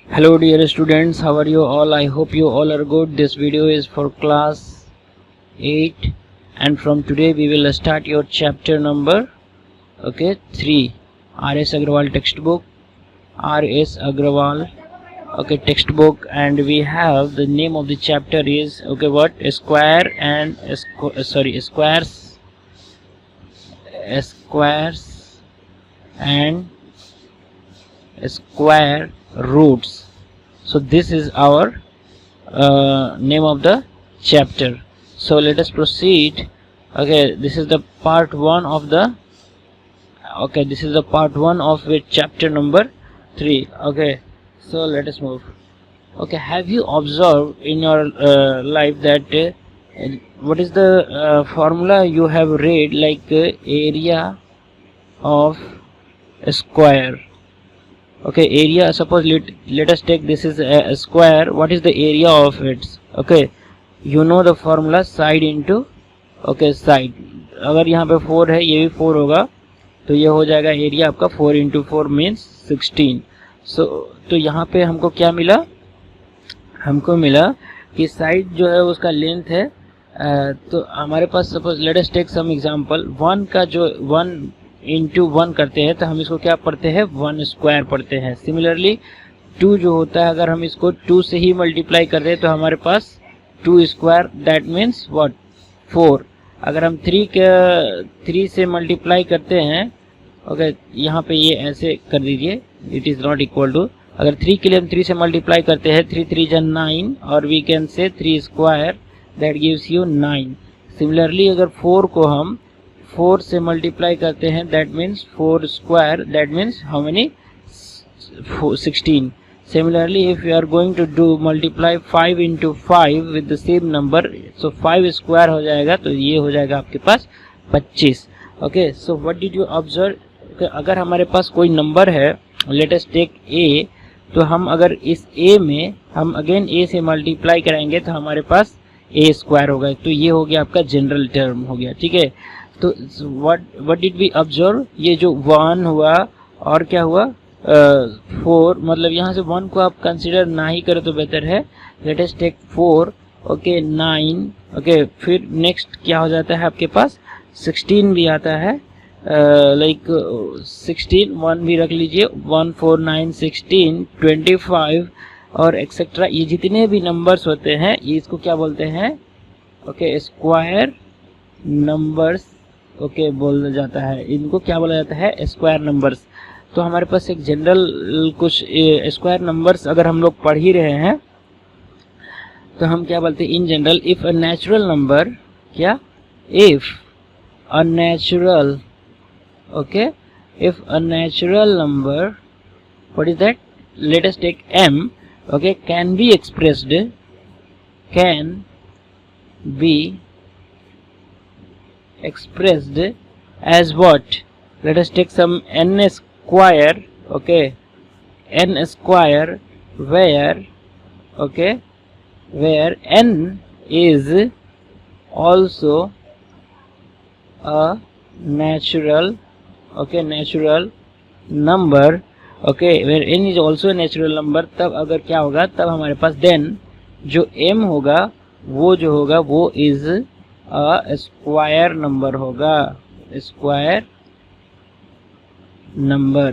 Hello dear students, how are you all? I hope you all are good. This video is for class 8 and from today we will start your chapter number 3. R.S. Agrawal textbook. R.S. Agrawal textbook, and we have the name of the chapter is squares and square roots. So this is our name of the chapter. So let us proceed. This is the part 1 of the with chapter number 3. So let us move. Have you observed in your life that what is the formula you have read, like area of a square? Area, suppose let us take this is a square. What is the area of it? You know the formula, side into side. अगर यहाँ पे 4 है, ये भी 4 होगा, तो ये हो जाएगा एरिया आपका 4 into 4 means 16. तो यहाँ पे हमको क्या मिला? हमको मिला कि साइड जो है उसका लेंथ है. तो हमारे पास suppose let us take some example. 1 का जो 1 into 1 करते हैं तो हम इसको क्या पढ़ते हैं? 1 स्क्वायर पढ़ते हैं. सिमिलरली 2 जो होता है, अगर हम इसको 2 से ही मल्टीप्लाई कर रहे हैं तो हमारे पास 2 स्क्वायर, दैट मीन्स व्हाट? 4. अगर हम 3 से मल्टीप्लाई करते हैं, यहाँ पे ये ऐसे कर दीजिए, it is not equal to. अगर 3 के लिए हम 3 से मल्टीप्लाई करते हैं, 3 3 जा 9, और we can say 3 square, that gives you 9. Similarly अगर 4 को हम 4 से मल्टीप्लाई करते हैं, that means 4 square, that means how many? 16. Similarly, if you are going to do multiply 5 into 5 with the same number, so 5 square हो जाएगा, तो ये हो जाएगा आपके पास 25. So what did you observe? अगर हमारे पास कोई नंबर है, let us take a, तो हम अगर इस a में हम अगेन a से मल्टीप्लाई कराएंगे तो हमारे पास a स्क्वायर होगा. तो ये हो गया आपका जनरल टर्म हो गया. ठीक है, तो what did we observe? ये जो 1 हुआ और क्या हुआ? 4. मतलब यहाँ से 1 को आप कंसिडर ना ही करें तो बेहतर है. Let us take 4. 9. फिर नेक्स्ट क्या हो जाता है आपके पास? 16 भी आता है. लाइक 16, 1 भी रख लीजिए. 1 4 9 16 25 और एक्सेट्रा. ये जितने भी नंबर्स होते हैं ये इसको क्या बोलते हैं? स्क्वायर नंबर्स बोला जाता है. इनको क्या बोला जाता है? Square numbers. तो हमारे पास एक जनरल कुछ स्क्वायर नंबर्स अगर हम लोग पढ़ ही रहे हैं तो हम क्या बोलते हैं? In general, if a natural number, क्या? If a natural, if a natural number, what is that? Let us take m, can be expressed, can be expressed as what? Let us take some n square, n square, where where n is also a natural natural number, where n is also a natural number. तब अगर क्या होगा? तब हमारे पास then जो m होगा वो जो होगा वो is स्क्वायर नंबर होगा, square number.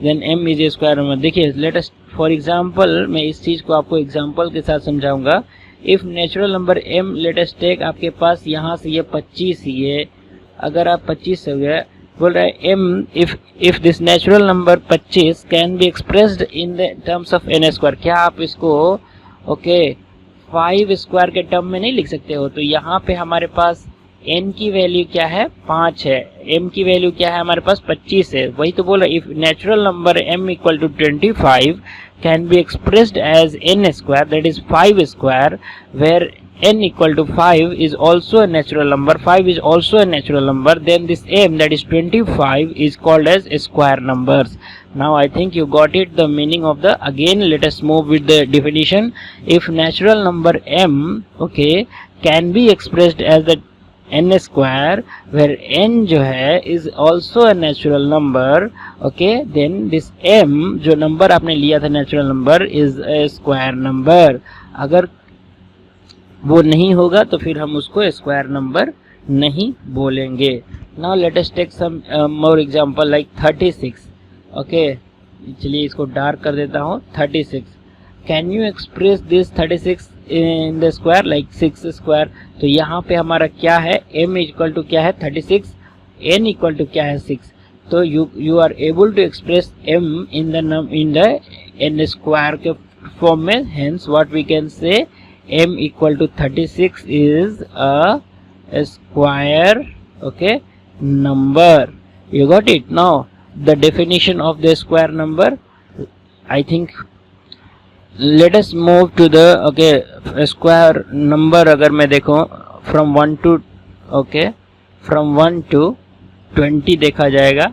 Then m is a square number. देखिए, लेट अस फॉर एग्जांपल, मैं इस चीज को आपको एग्जांपल के साथ समझाऊंगा. If natural number m, let us take, आपके पास यहाँ से ये 25 ही है. अगर आप 25 हो गया, बोल रहा है m, if this natural number 25 can be expressed in the terms of n square. क्या आप इसको 5 स्क्वायर के टर्म में नहीं लिख सकते हो? तो यहाँ पे हमारे पास n की वैल्यू क्या है? 5 है. m की वैल्यू क्या है? हमारे पास 25 है. वही तो बोला, if natural number m equal to 25 can be expressed as n square, that is 5 square, where n equal to 5 is also a natural number, 5 is also a natural number, then this m, that is 25, is called as square numbers. Now I think you got it, the meaning of the. Again let us move with the definition. If natural number m can be expressed as the n square where n जो है is also a natural number, okay, then this m जो number आपने लिया था natural number is a square number. अगर वो नहीं होगा तो फिर हम उसको स्क्वायर नंबर नहीं बोलेंगे। Now let us take some more example like 36, okay, चलिए इसको डार्क कर देता हूँ। 36, can you express this 36 in the square like 6 square. तो यहाँ पे हमारा क्या है, m इक्वल टू क्या है 36, n इक्वल टू क्या है 6। तो you are able to express m in the n square के फॉर्म में। Hence what we can say m equal to 36 is a square, okay, number. You got it? Now the definition of the square number, I think let us move to the, okay, square number अगर मैं देखूं from 1 to, okay, from 1 to 20 देखा जाएगा।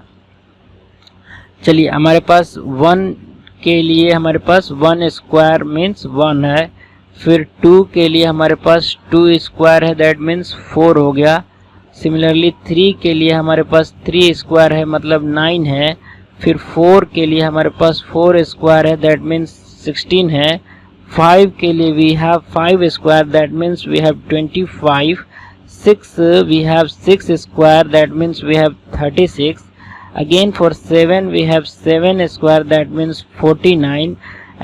चलिए हमारे पास 1 के लिए हमारे पास 1 स्क्वायर मीन्स 1 है, फिर 2 के लिए हमारे पास 2 स्क्वायर है, दैट मीन्स 4 हो गया। सिमिलरली 3 के लिए हमारे पास 3 स्क्वायर है मतलब 9 है। फिर 4 के लिए हमारे पास 4 स्क्वायर है, दैट मीन्स 16 है। 5 के लिए we have 5 square, that means we have 25। 6 we have 6 square, that means we have 36। Again for 7 we have 7 square, that means 49।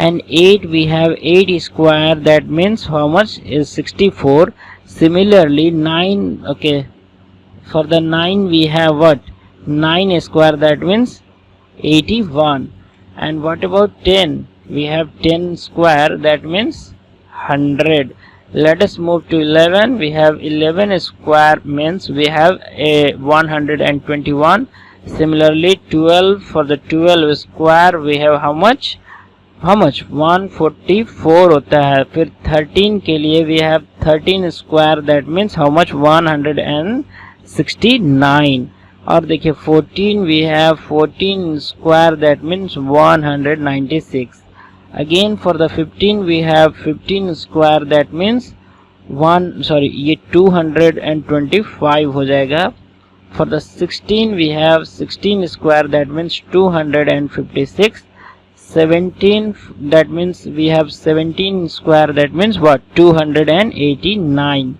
and 8 we have 8 square, that means how much is 64. Similarly 9, okay, for the 9 we have what, 9 square, that means 81. And what about 10? We have 10 square, that means 100. Let us move to 11. We have 11 square means we have a 121. Similarly 12, for the 12 square we have how much 144 होता है। फिर 13 के लिए we have 13 square, that means how much 169। और देखिए 14 we have 14 square, that means 196। Again for the 15 we have 15 square, that means ये 225 हो जाएगा। For the 16 we have 16 square, that means 256। 17, that means we have 17 square, that means what, 289.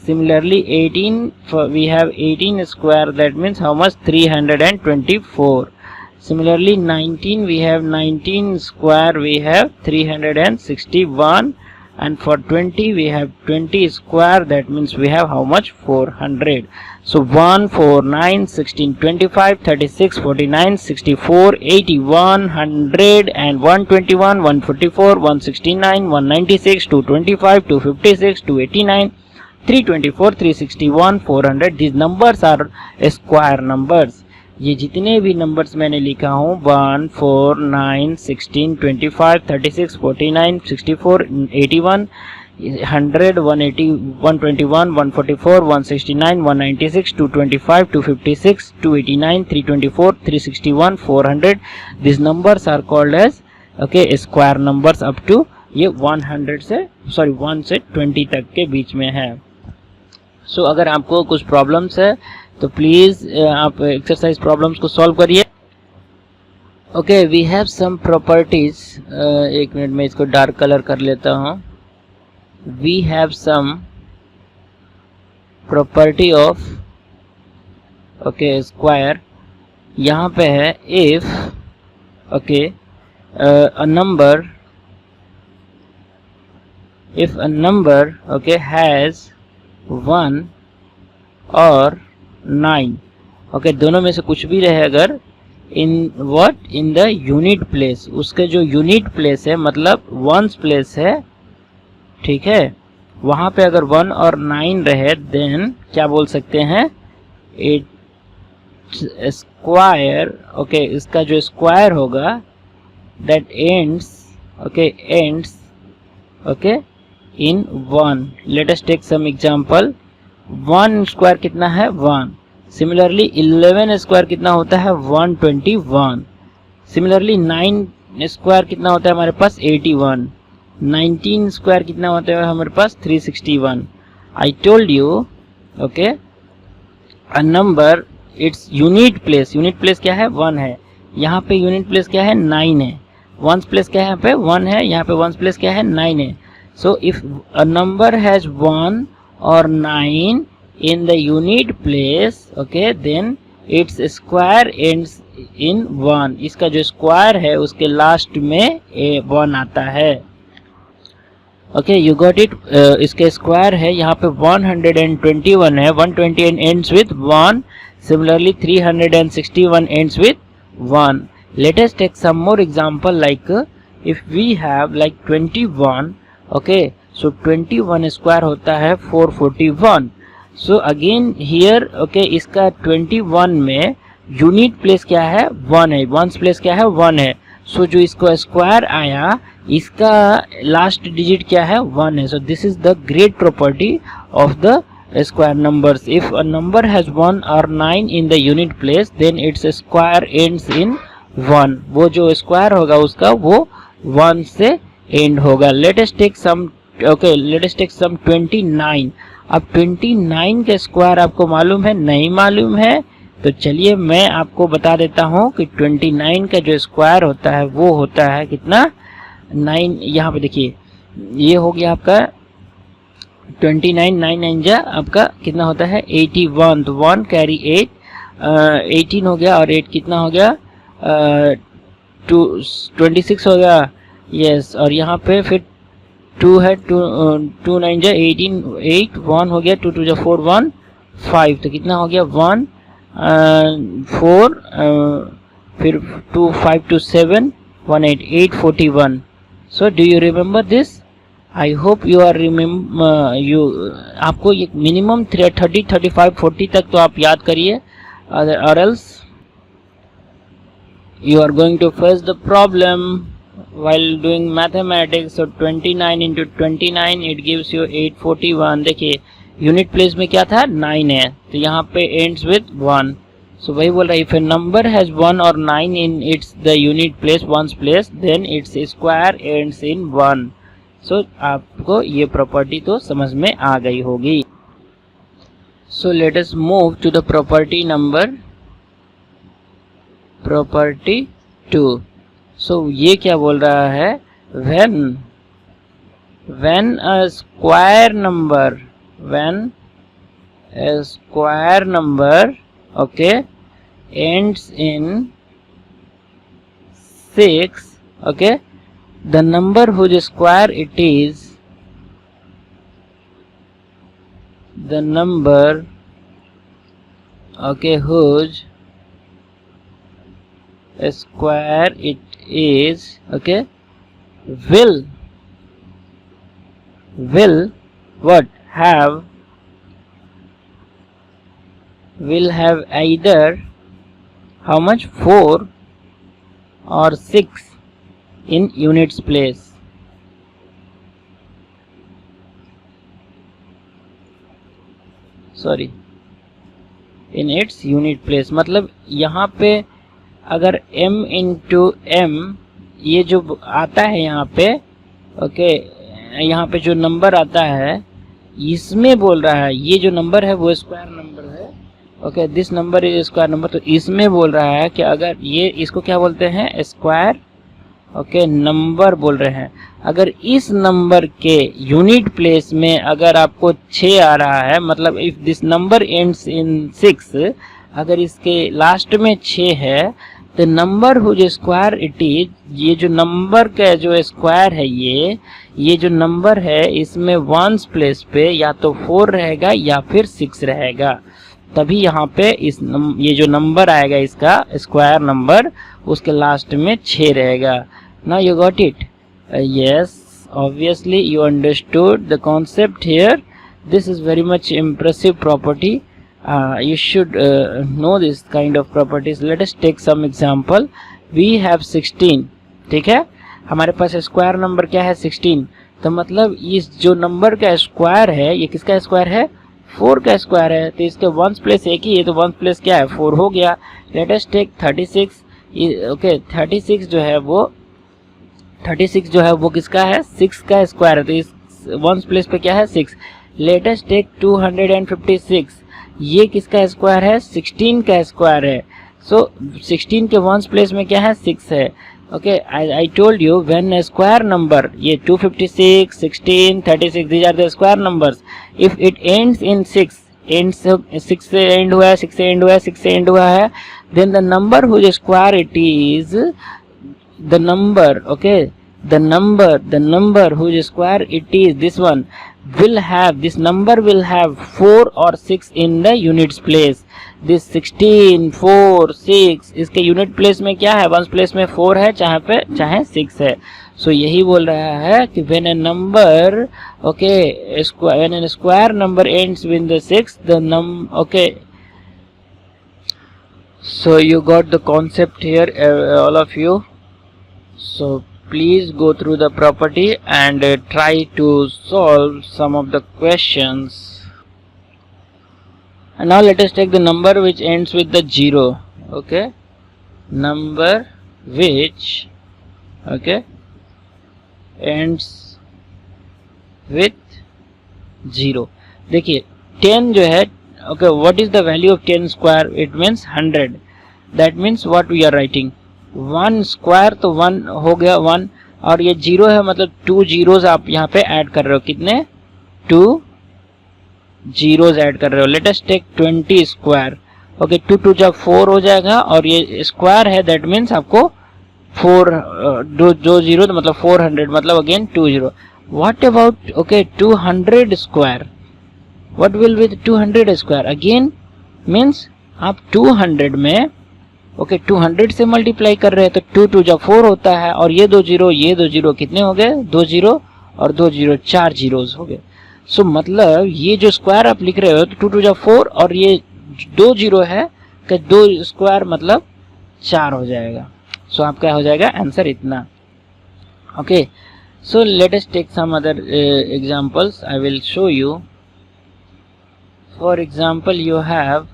Similarly 18, for we have 18 square, that means how much, 324. Similarly 19 we have 19 square, we have 361. And for 20 we have 20 square, that means we have how much, 400. So 1, 4, 9, 16, 25, 36, 49, 64, 80, 100 and 121, 144, 169, 196, 225, 256, 289, 324, 361, 400. These numbers are square numbers. ये जितने भी numbers मैंने लिखा हूँ 1, 4, 9, 16, 25, 36, 49, 64, 81, 100, 180, 121, 144, 169, 196, 225, 256, 289, 324, 361, 400. These numbers are called as, okay, square numbers up to ये 100 से 1 से 20 तक के बीच में है। सो अगर आपको कुछ प्रॉब्लम्स है तो प्लीज आप एक्सरसाइज प्रॉब्लम्स को सॉल्व करिए। Okay, we have some properties. एक मिनट में इसको डार्क कलर कर लेता हूँ। We have some property of, okay, square. यहाँ पे है if, okay, a number, if a number, okay, has 1 और 9, okay, दोनों में से कुछ भी रहे अगर in what, in the unit place, उसके जो यूनिट प्लेस है मतलब वंस प्लेस है, ठीक है, वहाँ पे अगर 1 और 9 रहे देन क्या बोल सकते हैं, इट स्क्वायर, ओके, इसका जो स्क्वायर होगा that ends, okay, ends, okay, in 1. Let us take some example. 1 square कितना है 1. Similarly 11 स्क्वायर कितना होता है 121. Similarly 9 स्क्वायर कितना होता है हमारे पास 81. 19 स्क्वायर कितना होता है हमारे पास 361. I told you, okay, a number its unit place क्या है 1 है, यहाँ पे यूनिट प्लेस क्या है 9 है, वंस प्लेस क्या है यहाँ पे 1 है, यहाँ पे वंस प्लेस क्या है 9 है. So if a number has 1 और 9 in the unit place, okay, then its square ends in 1. इसका जो स्क्वायर है उसके लास्ट में 1 आता है. Okay you got it. इसके स्क्वायर है यहाँ पे 121 है, 120 ends with 1. Similarly 361 ends with 1. Let us take some more example, like if we have like 21, okay, so 21 square होता है 441. सो अगेन हियर ओके इसका 21 में यूनिट प्लेस क्या है 1 है, वंस प्लेस क्या है 1 है. सो जो इसको स्क्वायर आया इसका लास्ट डिजिट क्या है 1 है. So this is the great property of the square numbers. If a number has 1 और 9 in the unit place then its square ends in 1. वो जो स्क्वायर होगा उसका वो 1 से एंड होगा. Let us take some 29. अब 29 के स्क्वायर आपको मालूम है नहीं मालूम है, तो चलिए मैं आपको बता देता हूँ कि 29 का जो स्क्वायर होता है वो होता है कितना 9. यहाँ पे देखिए ये हो गया आपका 29, 9 9 जा आपका कितना होता है 81. तो 1 कैरी 8, 18 हो गया और 8 कितना हो गया 26 हो गया. यस और यहाँ पे फिर 2 है, 2 9 जा 18, 8 1 हो गया, 2 2 जा 4 1 5. तो कितना हो गया 1 4 फिर 2 5 2 7 1 8 8 41. So do you remember this? I hope you are आपको ये मिनिमम 30 35 40 तक तो आप याद करिए, और else you are going to face the problem while doing mathematics. So 29 into 29 it gives you 841. देखिए यूनिट प्लेस में क्या था 9 है, तो यहाँ पे ends with 1. So वही बोल रहा है if a number has 1 or 9 in its the unit place one's place then its square ends in 1. So आपको ये प्रॉपर्टी तो समझ में आ गई होगी. So let us move to the property number property 2. So ये क्या बोल रहा है when a square number okay ends in 6, okay, the number whose square it is, the number okay whose square it is, okay, will what will have either how much 4 or 6 in units place. Sorry, in its unit place. मतलब यहाँ पे अगर m into m ये जो आता है यहाँ पे ओके यहाँ पे जो नंबर आता है इसमें बोल रहा है ये जो नंबर है वो स्क्वायर नंबर है. Okay this number is square number. तो इसमें बोल रहा है कि अगर ये इसको क्या बोलते हैं स्क्वायर ओके नंबर बोल रहे हैं. अगर इस नंबर के यूनिट प्लेस में अगर आपको 6 आ रहा है मतलब if this number ends in 6, अगर इसके लास्ट में 6 है तो नंबर हो जो स्क्वायर इट इज, ये जो नंबर का जो स्क्वायर है ये जो नंबर है इसमें वंस प्लेस पे या तो 4 रहेगा या फिर 6 रहेगा, तभी यहाँ पे ये जो नंबर आएगा इसका स्क्वायर नंबर उसके लास्ट में 6 रहेगा. Now you got it? Yes obviously you understood the concept here. This is very much impressive property. You should know this kind of properties. Let us take some example. We have 16. ठीक है हमारे पास square number क्या है 16. तो मतलब इस जो number का स्क्वायर है ये किसका स्क्वायर है 4 का स्क्वायर है. तो इसके वंस प्लेस एक ही है तो वंस प्लेस क्या है 4 हो गया. Late us take 36. ओके 36 जो है वो किसका है 6 का स्क्वायर है. तो इस वंस प्लेस पे क्या है 6. Let us take 256. ये किसका स्क्वायर है? 16 का स्क्वायर है। सो 16 के वंस प्लेस में क्या है? 6 है। Okay, I told you when a square number, ये 256, 16, 36, these are the square numbers. If it ends in 6, ends 6 से एंड हुआ है, 6 से एंड हुआ है, 6 से एंड हुआ है, then the number whose square it is, the number, okay, the number whose square it is, this one will have, this number will have 4 or 6 in the units place. This 16, 4, 6, इसके unit place में क्या है? Ones place में 4 है, चाहे 6 है। सो यही बोल रहा है कि when a number, okay, when a square number ends with the 6, okay, so you got the concept here, all of you. So please go through the property and try to solve some of the questions. And now let us take the number which ends with the 0. Okay, number which, okay, ends with 0. देखिए 10 जो है, okay, what is the value of 10 square? It means 100. That means what we are writing, 1 square, तो 1 हो गया 1, और ये 0 है, मतलब 2 जीरोज आप यहाँ पे ऐड कर रहे हो। कितने? 2 जीरोज ऐड कर रहे हो। Let us take 20 square. Okay, 2 2 जब 4 हो जाएगा, और ये स्क्वायर है, दैट मीन्स आपको 4 दो जीरो, तो मतलब 400, मतलब again 2 zero. What about, okay, 200 square? What will with 200 square? Again means आप 200 में, ओके, 200 से मल्टीप्लाई कर रहे हैं, तो 2 2 जब 4 होता है, और ये 2 जीरो कितने हो गए? 2 जीरो और 2 जीरो, 4 जीरोज हो गए। सो मतलब ये जो स्क्वायर आप लिख रहे हो, तो 2 2 जब 4 और ये 2 जीरो है, कि 2 स्क्वायर मतलब 4 हो जाएगा। सो आपका हो जाएगा आंसर इतना। Okay, so let us take some other examples, I will show you. For example you have,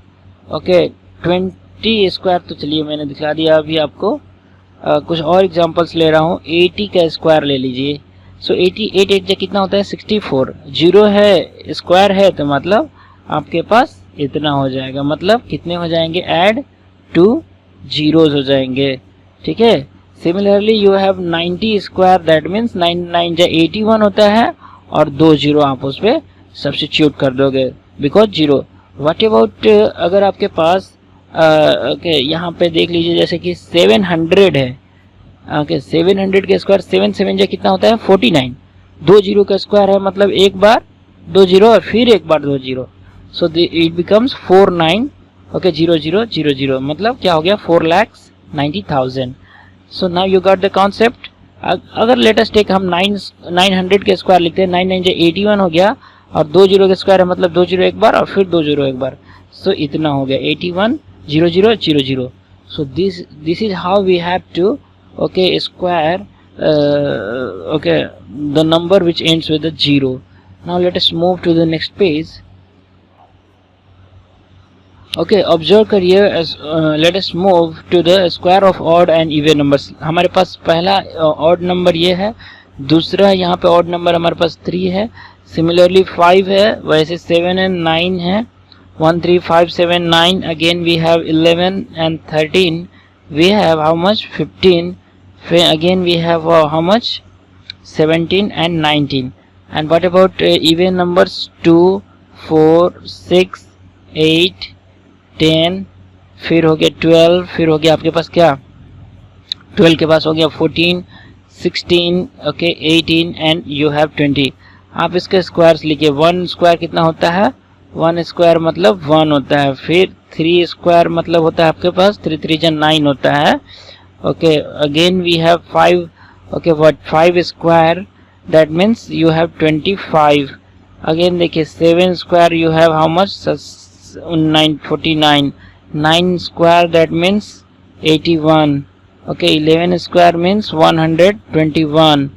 okay, 20 square, तो चलिए मैंने दिखा दिया अभी आपको। कुछ और एग्जांपल्स ले रहा हूँ। 80 का स्क्वायर ले लीजिए। सो 88 8 कितना होता है? 64। जीरो है, स्क्वायर है, तो मतलब आपके पास इतना हो जाएगा। मतलब कितने हो जाएंगे? ऐड 2 जीरोज हो जाएंगे। ठीक है। Similarly you have 90 square, that means 9 जा 81 होता है, और 2 जीरो आप उस पर सब्स्टिट्यूट कर दोगे, बिकॉज जीरो। व्हाट अबाउट अगर आपके पास ओके, यहाँ पे देख लीजिए, जैसे कि 700 है। ओके, 700 के स्क्वायर, 7 7 जा कितना होता है? 49। 2 जीरो का स्क्वायर है, मतलब एक बार 2 जीरो और फिर एक बार 2 zero, so it becomes 49। Okay, 0 0 0 0, मतलब क्या हो गया? 4,90,000। So now you got the concept. अगर लेटेस्ट टेक हम 900 के स्क्वायर लिखते हैं, 9 9 जा 81 हो गया, और 2 जीरो के स्क्वायर है, मतलब 2 जीरो एक बार और फिर 2 जीरो एक बार, सो इतना हो गया 81 0 0 0 0। So this is how we have to, okay, square okay, the number which ends with a 0. Now let us move to the next page. Okay, observe करिए, let us move to the square of odd and even numbers. हमारे पास पहला odd number ये है, दूसरा यहाँ पे odd number हमारे पास 3 है, similarly 5 है, वैसे 7 and 9 है, 1 3 5 7 9, again we have 11 and 13, we have how much? 15, again we have how much? 17 and 19. And what about even numbers? 2 4 6 8 10, फिर हो गया 12, फिर हो गया आपके पास क्या? 12 के पास हो गया 14 16, ओके, 18 एंड यू हैव 20। आप इसके स्क्वायर्स लिखिए। 1 स्क्वायर कितना होता है? 1 स्क्वायर मतलब 1 होता है। फिर 3 स्क्वायर मतलब होता है आपके पास 3 3 जा 9 होता है। Okay, again we have 5, okay, what 5 square, that means you have 25। Again देखिए 7 square you have how much? 49। 9 square that means 81। Okay, 11 square means 121।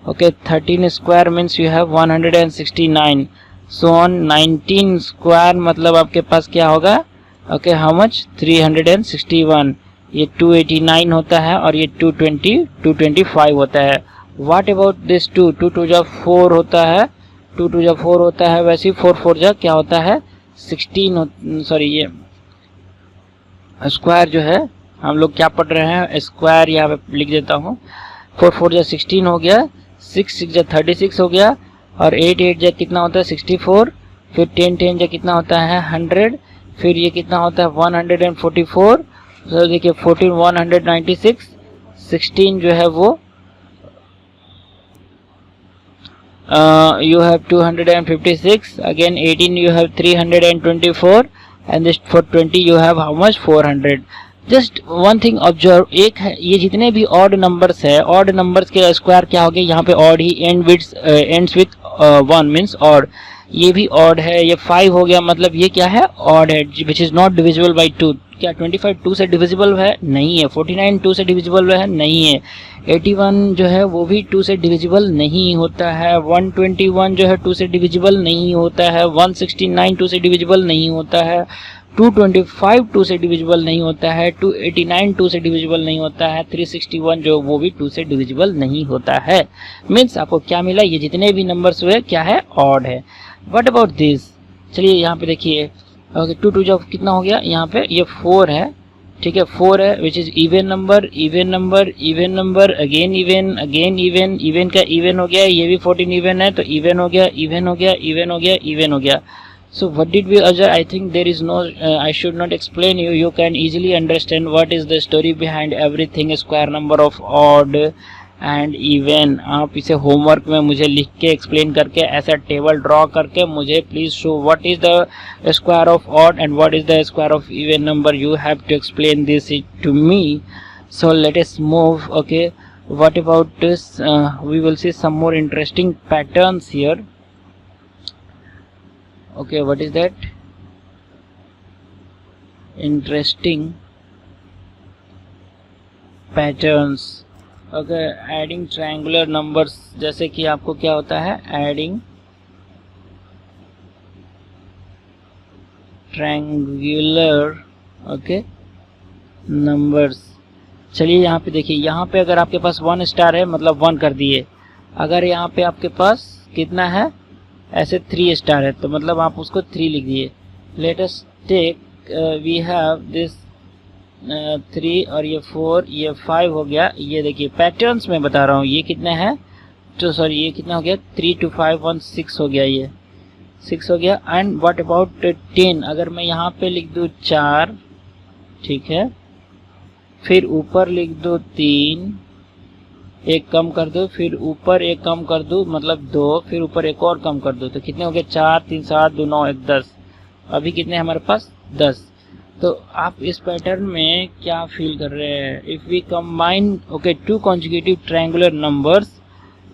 Okay, 13 square means you have 169। So on 19 square मतलब आपके पास क्या होगा? Okay, how much? 361। ये 289 होता है, और ये 225 होता है। व्हाट अबाउट दिस 2 2 जा 4 होता है, 2 2 जा 4 होता है, वैसे ही 4 4 जा क्या होता है? 16 सॉरी ये स्क्वायर जो है हम लोग क्या पढ़ रहे हैं, स्क्वायर यहाँ पे लिख देता हूँ। 4 4 जा 16 हो गया, 6 6 जा 36 हो गया, और 8 8 जा कितना होता है 64, फिर 10 10 जा कितना होता है 100, फिर ये कितना होता है 144, तो देखिए 14 196, 16 जो है वो you have 256, again 18 you have 324, and this for 20 you have how much 400. Just one thing observe, एक है ये जितने भी ऑड नंबर्स है, ऑड नंबर्स के स्क्वायर क्या हो गया, यहाँ पे odd he ends with 1 means odd, ये भी ऑड है, ये 5 हो गया, मतलब ये क्या है ऑड है, which is not divisible by 2। क्या 25 2 से डिविजिबल है? नहीं है। 49 2 से डिविजिबल है? नहीं है। 81 जो है वो भी 2 से डिविजिबल नहीं होता है। 121 जो है 2 से डिविजिबल नहीं होता है। 169 2 से डिविजिबल नहीं होता है। 225 2 से डिविजिबल नहीं होता है। 289 2 से डिविजिबल नहीं होता है। 361 जो वो भी 2 से डिविजिबल नहीं होता है। मीन्स आपको क्या मिला, ये जितने भी नंबर्स हुए क्या है, ऑड है। व्हाट अबाउट दिस, चलिए यहाँ पे देखिए, ओके 2 2 जो कितना हो गया, यहाँ पे ये 4 है, ठीक है 4 है, which is even number, even number, even number, again even, again even, even का इवन हो गया, ये भी 14 इवन है तो इवन हो गया, इवन हो गया, इवन हो गया, इवन हो गया। So what did we observe? I think there is no, I should not explain you. You can easily understand what is the story behind everything square number of odd and even. आप इसे homework में मुझे लिख के explain करके ऐसा table draw करके मुझे please show what is the square of odd and what is the square of even number. You have to explain this to me. So let us move. Okay, what about this? We will see some more interesting patterns here. Okay, what is that? Interesting patterns. Okay, adding triangular numbers, जैसे कि आपको क्या होता है, adding triangular okay numbers. चलिए यहाँ पे देखिए, यहाँ पे अगर आपके पास 1 स्टार है मतलब 1 कर दिए, अगर यहाँ पे आपके पास कितना है, ऐसे 3 स्टार है तो मतलब आप उसको 3 लिख दिए. Let us take, we have this 3 और ये 4, ये 5 हो गया. ये देखिए पैटर्न्स में बता रहा हूँ, ये कितने हैं, तो सॉरी ये कितना हो गया, 3 2 5 1 6 हो गया, ये 6 हो गया. एंड व्हाट अबाउट 10, अगर मैं यहाँ पे लिख दूँ 4, ठीक है, फिर ऊपर लिख दो 3, एक कम कर दो, फिर ऊपर एक कम कर दो मतलब 2, फिर ऊपर एक और कम कर दो, तो कितने हो गए, 4 3 7 2 9 1 10. अभी कितने हमारे पास 10. तो आप इस पैटर्न में क्या फील कर रहे हैं, if we combine okay 2 consecutive triangular numbers,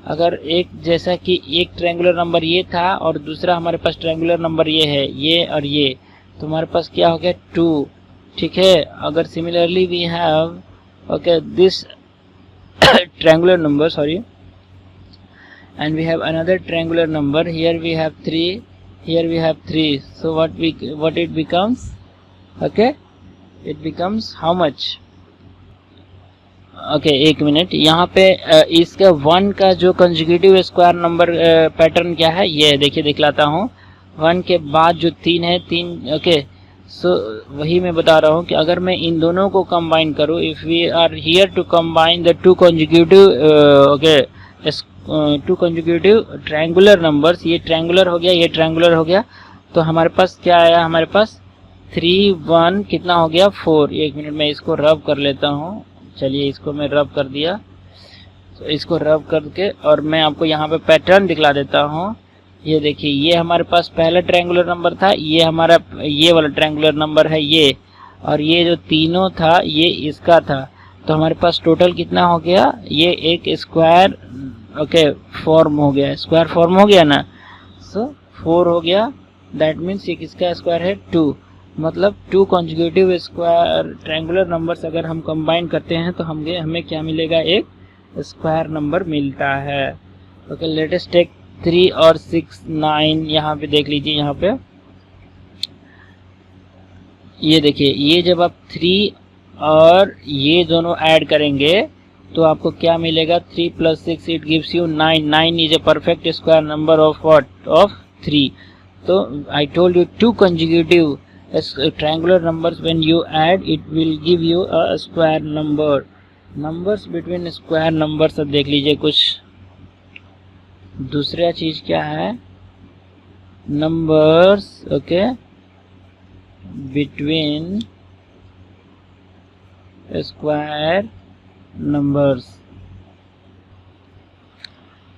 अगर एक जैसा कि एक ट्रायंगुलर नंबर ये था और दूसरा हमारे पास ट्रायंगुलर नंबर ये है, ये और ये, तो हमारे पास क्या हो गया 2, ठीक है. अगर similarly we have okay this triangular number, sorry, and we have another triangular number, here we have 3, here we have 3, so what it becomes, okay, it becomes how much, okay एक मिनट, यहाँ पे इसका 1 का जो consecutive square number pattern क्या है, ये देखिए दिखलाता हूँ. 1 के बाद जो 3 है, 3 ओके, सो वही मैं बता रहा हूँ कि अगर मैं इन दोनों को कंबाइन करूँ, if we are here to combine the 2 consecutive okay 2 consecutive triangular numbers, ये ट्रायंगुलर हो गया, ये ट्रायंगुलर हो गया, तो हमारे पास क्या आया, हमारे पास 3 1 कितना हो गया 4. एक मिनट मैं इसको रब कर लेता हूँ. चलिए इसको मैं रब कर दिया, तो इसको रब करके और मैं आपको यहाँ पे पैटर्न दिखला देता हूँ. ये देखिए, ये हमारे पास पहला ट्रायंगुलर नंबर था, ये हमारा ये वाला ट्रायंगुलर नंबर है ये, और ये जो तीनों था ये इसका था, तो हमारे पास टोटल कितना हो गया, ये एक स्क्वायर ओके फॉर्म हो गया, स्क्वायर फॉर्म हो गया ना. सो 4 हो गया, दैट मीन्स ये किसका स्क्वायर है 2, मतलब 2 कॉन्जिक्यूटिव स्क्वायर ट्रायंगुलर नंबर्स अगर हम कंबाइन करते हैं तो हमें क्या मिलेगा, एक स्क्वायर नंबर मिलता है. ओके लेट अस टेक 3 और 6 9, यहाँ पे देख लीजिए, यहाँ पे ये देखिए, ये जब आप 3 और ये दोनों ऐड करेंगे तो आपको क्या मिलेगा, 3 + 6 it gives you 9. 9 is a perfect square number of what, of 3. तो I told you two consecutive triangular numbers when you add it will give you a square number. Numbers between square numbers. अब देख लीजिए कुछ दूसरा चीज क्या है, numbers okay between square numbers.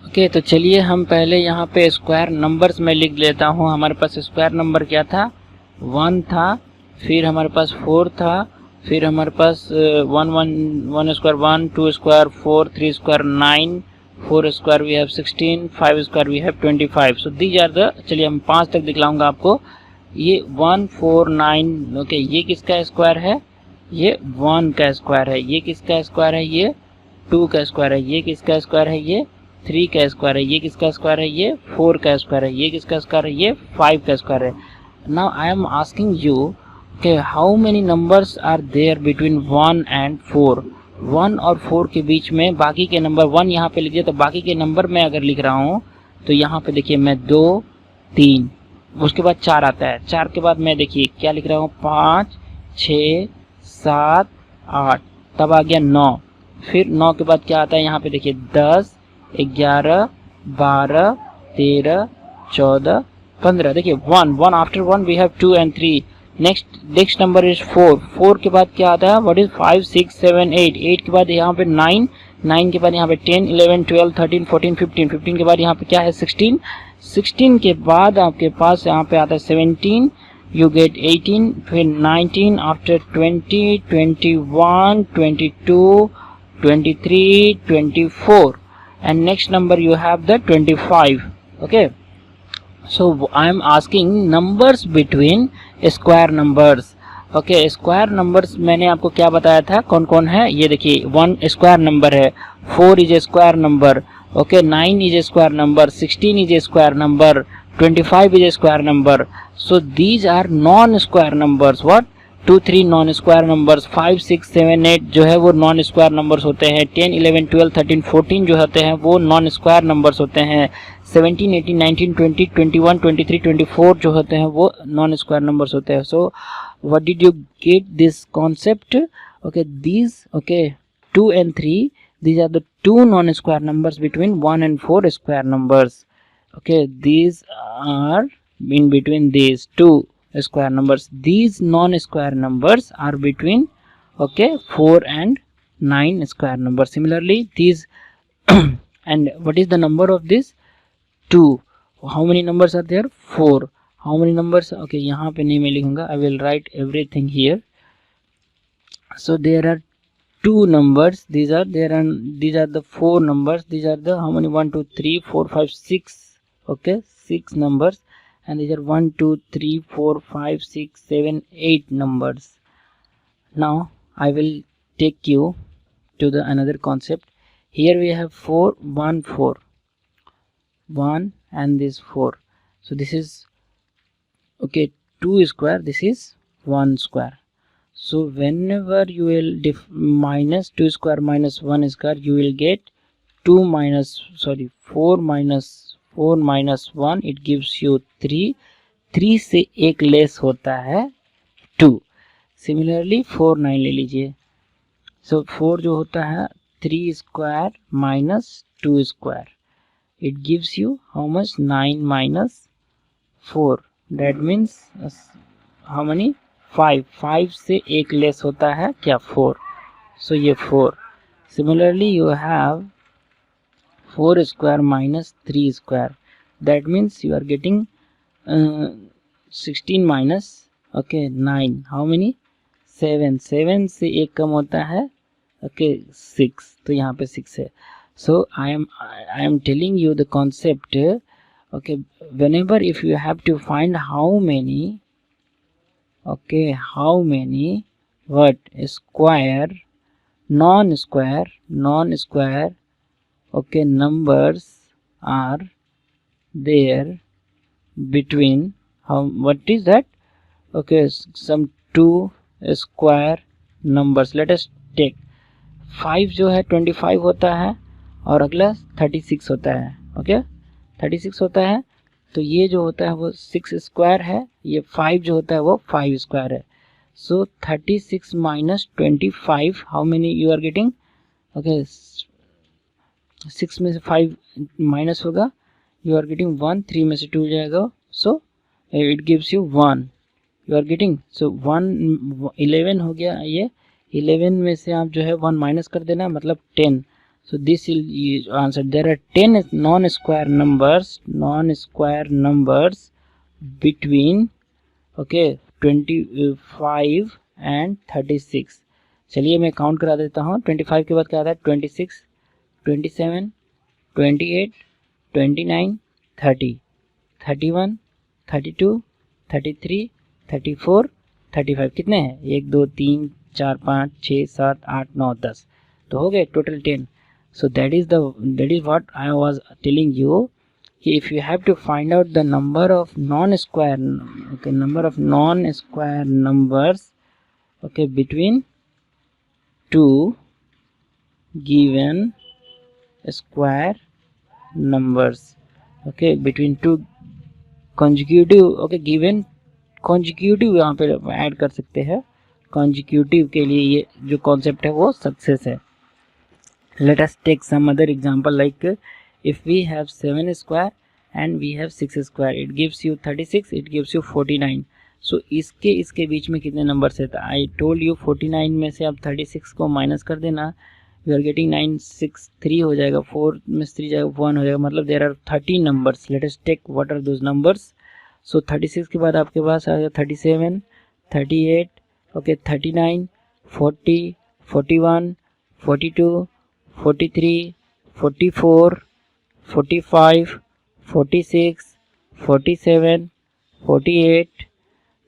Okay तो चलिए हम पहले यहाँ पे स्क्वायर नंबर्स में लिख लेता हूँ. हमारे पास स्क्वायर नंबर क्या था, 1 था, फिर हमारे पास 4 था, फिर हमारे पास 1 square 1, 2 square 4, 3 square 9, 4 square we have 16, 5 square we have 25. So these are the, चलिए हम 5 तक दिखलाऊंगा आपको. ये 1 4 9 ओके, ये किसका स्क्वायर है, ये 1 का स्क्वायर है. ये किसका स्क्वायर है, ये 2 का स्क्वायर है. ये किसका स्क्वायर है, ये 3 का स्क्वायर है. ये किसका स्क्वायर है, ये 4 का स्क्वायर है. ये किसका स्क्वायर है, ये 5 का स्क्वायर है. Now I am asking you कि how many numbers are there between 1 and 4. 1 और 4 के बीच में बाकी के नंबर, 1 यहाँ पे लिख दिया तो बाकी के नंबर मैं अगर लिख रहा हूँ तो यहाँ पे देखिए मैं 2 3, उसके बाद 4 आता है. 4 के बाद मैं देखिए क्या लिख रहा हूँ, 5 6 7 8, तब आ गया 9. फिर 9 के बाद क्या आता है, यहाँ पे देखिए 10 11 12 13 14 15. देखिए 1 after 1 we have 2 and 3. Next number is 4. 4 के बाद क्या आता है, व्हाट इज 5 6 7 8. 8 के बाद यहाँ पे 9, 9 के बाद यहाँ पे 10 11 12 13 14 15. 15 के बाद यहाँ पे क्या है, 16. 16 के बाद आपके पास यहाँ पे आता है 17, you get 18, फिर 19, after 20 21 22 23 24, and next number you have the 25. okay, so I am asking numbers between square numbers. Okay square numbers मैंने आपको क्या बताया था, कौन कौन है, ये देखिए 1 स्क्वायर नंबर है, 4 is a square number, okay 9 is a square number, 16 is a square number, 25 is a square number. So these are non-square numbers. What? 2 3 non-square numbers, 5 6 7 8 जो है वो non-square numbers होते हैं. 10 11 12 13 14 जो होते हैं वो non-square numbers होते हैं. 17 18 19 20 21 23 24 जो होते हैं वो non-square numbers होते हैं. So what did you get this concept? Okay, these okay 2 and 3, these are the two non-square numbers between 1 and 4 square numbers. Okay, these are in between these two square numbers. These non-square numbers are between okay 4 and 9 square numbers. Similarly these and what is the number of this, 2. How many numbers are there, 4. How many numbers, okay यहाँ पे नहीं मैं लिखूंगा, I will write everything here. So there are 2 numbers, these are the 4 numbers, these are the how many, 1 2 3 4 5 6, okay 6 numbers, and these are 1 2 3 4 5 6 7 8 numbers. Now I will take you to the another concept. Here we have 4 1 4 1 and this 4. So this is okay 2 square, this is 1 square. So whenever you will minus 2 square minus 1 square, you will get 4 minus 1, it gives you 3. 3 से एक less होता है 2. Similarly 4 9 ले लीजिए. So 4 जो होता है 3 square minus 2 square, it gives you how much, 9 minus 4, that means how many, 5. 5 से एक लेस होता है क्या, 4. So ये 4. Similarly you have 4 square minus 3 square, that means you are getting 16 minus okay 9, how many, 7. 7 से एक कम होता है okay 6, तो यहाँ पे 6 है. So I am telling you the concept. Okay, whenever if you have to find how many what square non-square okay numbers are there between what is that, okay some 2 square numbers. Let us take 5 जो है 25 होता है और अगला 36 होता है. Okay 36 होता है. तो ये जो होता है वो 6 स्क्वायर है, ये 5 जो होता है वो 5 स्क्वायर है. So 36 minus 25, how many you are getting? Okay, 6 में से 5 माइनस होगा, यू आर गेटिंग 1, 3 में से 2 जाएगा, so it gives you 1, you are getting. So 1 11 हो गया. ये 11 में से आप जो है 1 माइनस कर देना, मतलब 10. So this is answer. There are 10 non-square numbers between, okay, 25 and 36. चलिए मैं काउंट करा देता हूँ. 25 के बाद क्या आता है? 26, 27, 28, 29, 30, 31, 32, 33, 34, 35. कितने हैं? 1 2 3 4 5 6 7 8 9 10. तो हो गए total 10. So that is what I was telling you. If you have to find out the number of non-square, okay, number of non-square numbers, okay, between two given square numbers, okay, between two consecutive, okay, given consecutive यहाँ पे add कर सकते हैं. consecutive के लिए ये जो concept है वो सक्सेस है. Let us take some other example, like if we have 7 square and we have 6 square, it gives you 36, it gives you 49. So इसके बीच में कितने नंबर्स है? I told you 49 में से आप 36 को माइनस कर देना, you are getting 9, 6, 3 हो जाएगा, 4 में से 3 जाएगा, 1 हो जाएगा, मतलब there are 30 numbers. Let us take what are those numbers. So 36 के बाद आपके पास आ गया 37, 38, okay, 39, 40, 41, 42, 43, 44, 45, 46, 47, 48.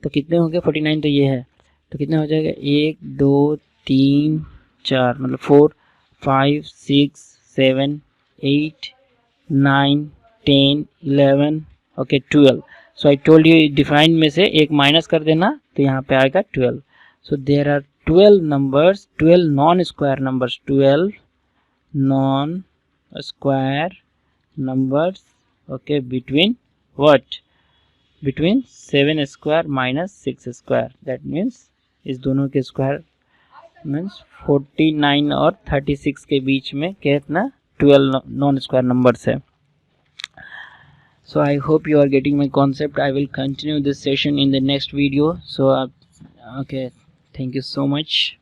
तो कितने हो गए? 49 तो ये है, तो कितने हो जाएगा? 1 2 3 4, मतलब 4 5 6 7 8 9 10 11, okay 12. So I told you define में से एक माइनस कर देना, तो यहाँ पे आएगा 12. So there are 12 numbers, 12 non square numbers, 12 non-square numbers, okay, between what? Between 7 square minus 6 square. That means इस दोनों के स्क्वायर मीन्स 49 और 36 के बीच में कितना? 12 नॉन स्क्वायर नंबर्स है. So I hope you are getting my concept. I will continue this session in the next video. So okay, thank you so much.